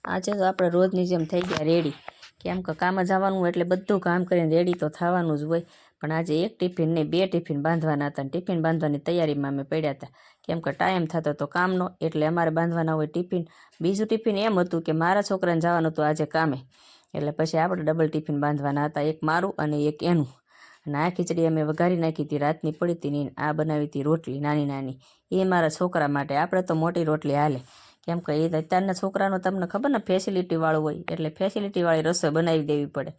આજે તો આપણે રોજની જેમ થઈ ગયા રેડી, કેમ કે કામ જવાનું એટલે બધું કામ કરીને રેડી તો થવાનું જ હોય. પણ આજે એક ટિફિન નહીં, 2 ટિફિન બાંધવાના હતા. ટિફિન બાંધવાની તૈયારીમાં અમે પડ્યા હતા, કેમ કે ટાઈમ થતો તો કામનો, એટલે અમારે બાંધવાના હોય ટિફિન. બીજું ટિફિન એમ હતું કે મારા છોકરાને જવાનું હતું આજે કામે, એટલે પછી આપણે ડબલ ટિફિન બાંધવાના હતા, એક મારું અને એક એનું. અને આ ખીચડી અમે વઘારી નાખી હતી, રાતની પડી હતી ને. આ બનાવી હતી રોટલી નાની નાની, એ મારા છોકરા માટે. આપણે તો મોટી રોટલી હાલે, કેમ કે એ અત્યારના છોકરાનો તમને ખબર ને ફેસિલિટીવાળું હોય, એટલે ફેસિલિટીવાળી રસોઈ બનાવી દેવી પડે.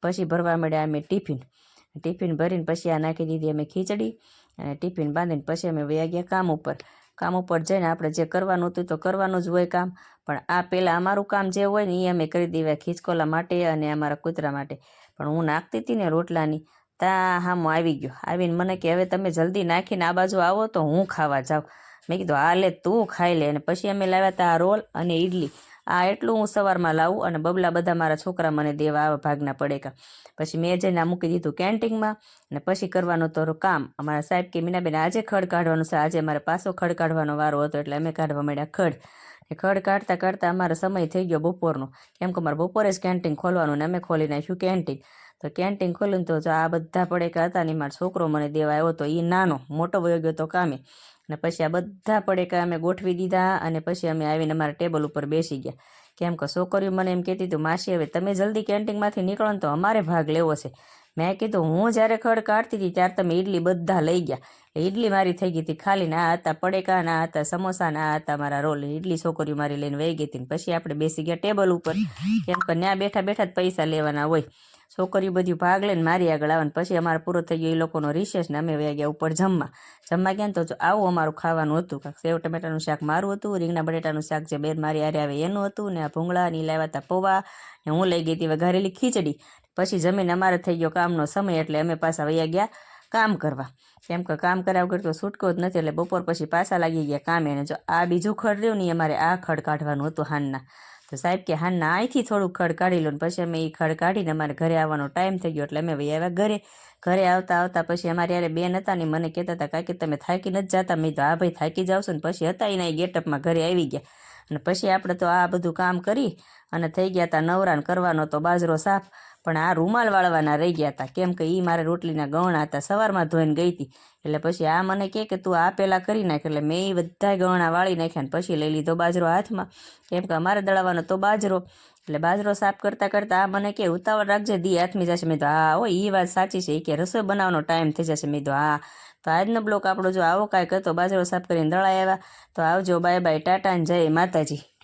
પછી ભરવા મળ્યા અમે ટિફિન ભરીને પછી આ નાખી દીધી અમે ખીચડી, અને ટિફિન બાંધીને પછી અમે વયા ગયા કામ ઉપર. કામ ઉપર જઈને આપણે જે કરવાનું હતું તો કરવાનું જ હોય કામ, પણ આ પહેલાં અમારું કામ જે હોય ને એ અમે કરી દેવા ખીચકોલા માટે અને અમારા કૂતરા માટે. પણ હું નાખતી હતી ને રોટલાની, ત્યાં હામો આવી ગયો. આવીને મને કે હવે તમે જલ્દી નાખીને આ બાજુ આવો તો હું ખાવા જાઉં. મેં કીધું હા લે તું ખાઈ લે. અને પછી અમે લાવ્યા હતા આ રોલ અને ઇડલી. આ એટલું હું સવારમાં લાવું, અને બબલા બધા મારા છોકરા મને દેવા આવે ભાગના પડેકા. પછી મેં જઈને આ મૂકી દીધું કેન્ટીનમાં, અને પછી કરવાનું તો કામ. અમારા સાહેબ કે મીનાબેન આજે ખડ કાઢવાનું છે, આજે અમારે પાછો ખડ કાઢવાનો વારો હતો, એટલે અમે કાઢવા માંડ્યા ખડ. ખડ કાઢતા કાઢતા અમારો સમય થઈ ગયો બપોરનો, કેમ કે અમારે બપોરે જ કેન્ટીન ખોલવાનું, ને અમે ખોલી નાખ્યું કેન્ટીન. તો કેન્ટીન ખોલીને તો આ બધા પડેકા હતા ને મારો છોકરો મને દેવા આવ્યો હતો, એ નાનો, મોટો વયો ગયો તો કામે. અને પછી આ બધા પડેકા અમે ગોઠવી દીધા, અને પછી અમે આવીને અમારા ટેબલ ઉપર બેસી ગયા. કેમ કે છોકરીઓ મને એમ કહેતી હતું માસી હવે તમે જલ્દી કેન્ટીનમાંથી નીકળો ને તો અમારે ભાગ લેવો છે. મેં કીધું હું જ્યારે ખડ કાઢતી હતી ત્યારે તમે ઇડલી બધા લઈ ગયા. ઇડલી મારી થઈ ગઈ હતી ખાલી, ના હતા પડેકા, ના હતા સમોસા, ના હતા મારા રોલ. ઇડલી છોકરીઓ મારી લઈને વહી ગઈ હતી. પછી આપણે બેસી ગયા ટેબલ ઉપર, કેમ કે ત્યાં બેઠા બેઠા જ પૈસા લેવાના હોય. છોકરીઓ બધી ભાગ લઈને મારી આગળ આવે. પછી અમારે પૂરો થઈ ગયો એ લોકોનો રિસેસ, ને અમે વયા ગયા ઉપર જમવા ગયા ને. તો આવું અમારું ખાવાનું હતું. કાંઈક સેવ ટમેટાનું શાક મારું હતું, રીંગણા બટેટાનું શાક જે બેન મારી આરે આવે એનું હતું, ને આ ભૂંગળા ની લાવ્યા હતા પૌવા, ને હું લઈ ગઈ હતી વઘારેલી ખીચડી. પછી જમીન અમારે થઈ ગયો કામનો સમય, એટલે અમે પાછા વયા ગયા કામ કરવા. કેમ કે કામ કર્યા વગર તો છૂટકો જ નથી, એટલે બપોર પછી પાછા લાગી ગયા કામે. અને જો આ બીજું ખડ રહ્યું ને અમારે આ ખડ કાઢવાનું હતું હાનના. તો સાહેબ કે હાનના અહીંથી થોડુંક ખડ કાઢી લો. ને પછી અમે એ ખડ કાઢીને અમારે ઘરે આવવાનો ટાઈમ થઈ ગયો, એટલે અમે વહી આવ્યા ઘરે. ઘરે આવતા આવતા પછી અમારે યારે બેન હતા ને મને કહેતા હતા કાંઈ તમે થાકી નથી જતા. મેં તો હા ભાઈ થાકી જાવ છો ને. પછી હતા એના ગેટઅપમાં ઘરે આવી ગયા. અને પછી આપણે તો આ બધું કામ કરી અને થઈ ગયા હતા નવરાન. કરવાનો તો બાજરો સાફ, પણ આ રૂમાલ વાળવાના રહી ગયા હતા, કેમ કે એ મારે રોટલીના ગવણા હતા, સવારમાં ધોઈને ગઈ હતી. એટલે પછી આ મને કે તું આ પહેલાં કરી નાખ. એટલે મેં એ બધા ગવણા વાળી નાખ્યા, ને પછી લઈ લીધો બાજરો હાથમાં, કેમ કે અમારે દળાવવાનો તો બાજરો. એટલે બાજરો સાફ કરતાં કરતાં આ મને કે ઉતાવળ રાખજે દી હાથમી જશે. મેં તો હા હો એ વાત સાચી છે, એ કે રસોઈ બનાવવાનો ટાઈમ થઈ જશે. મેં તો હા. તો આજનો બ્લોગ આપણો જો આવો કાંઈક હતો, બાજરો સાફ કરીને દળાઈ આવ્યા. તો આવજો, બાય બાય, ટાટા, જય માતાજી.